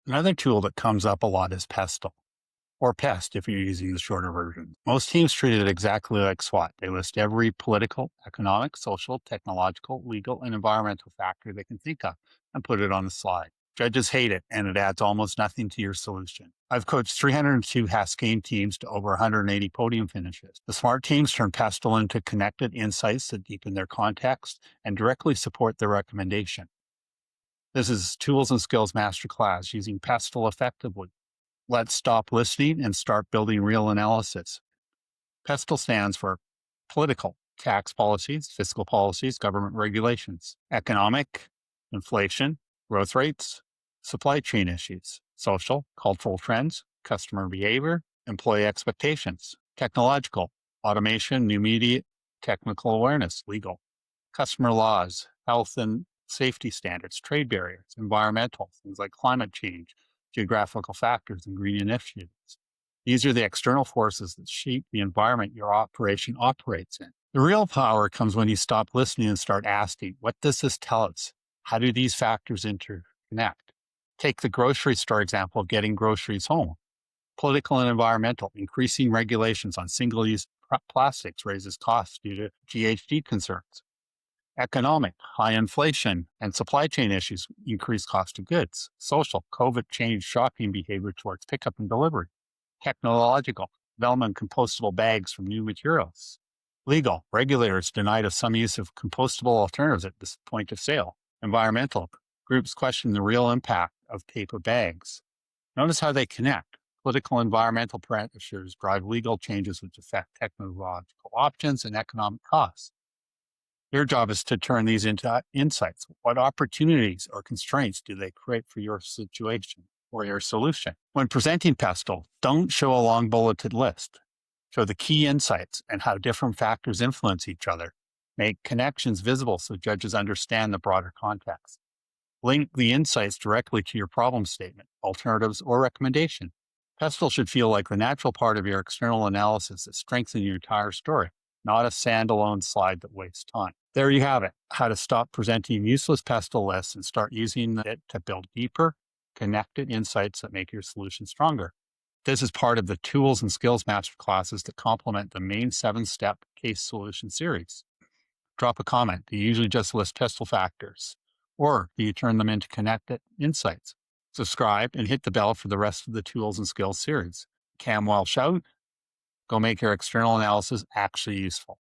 Another tool that comes up a lot is PESTLE, or PEST if you're using the shorter version. Most teams treat it exactly like SWOT. They list every political, economic, social, technological, legal, and environmental factor they can think of and put it on the slide. Judges hate it, and it adds almost nothing to your solution. I've coached 302 Game teams to over 180 podium finishes. The smart teams turn PESTLE into connected insights that deepen their context and directly support their recommendation. This is Tools and Skills Masterclass using PESTLE effectively. Let's stop listening and start building real analysis. PESTLE stands for political, tax policies, fiscal policies, government regulations, economic, inflation, growth rates, supply chain issues, social, cultural trends, customer behavior, employee expectations, technological, automation, new media, technical awareness, legal, customer laws, health and safety standards, trade barriers, environmental, things like climate change, geographical factors, and green initiatives. These are the external forces that shape the environment your operation operates in. The real power comes when you stop listening and start asking, what does this tell us? How do these factors interconnect? Take the grocery store example of getting groceries home. Political and environmental, increasing regulations on single-use plastics raises costs due to GHG concerns. Economic, high inflation and supply chain issues increase cost of goods. Social, COVID changed shopping behavior towards pickup and delivery. Technological, development of compostable bags from new materials. Legal, regulators denied of some use of compostable alternatives at this point of sale. Environmental, groups question the real impact of paper bags. Notice how they connect. Political and environmental pressures drive legal changes which affect technological options and economic costs. Your job is to turn these into insights. What opportunities or constraints do they create for your situation or your solution? When presenting PESTLE, don't show a long bulleted list. Show the key insights and how different factors influence each other. Make connections visible so judges understand the broader context. Link the insights directly to your problem statement, alternatives, or recommendation. PESTLE should feel like the natural part of your external analysis that strengthens your entire story, not a standalone slide that wastes time. There you have it, how to stop presenting useless PESTLE lists and start using it to build deeper, connected insights that make your solution stronger. This is part of the Tools and Skills Masterclasses that complement the main 7-step case solution series. Drop a comment. Do you usually just list PESTLE factors? Or do you turn them into connected insights? Subscribe and hit the bell for the rest of the Tools and Skills series. Cam Welsh out. Go make your external analysis actually useful.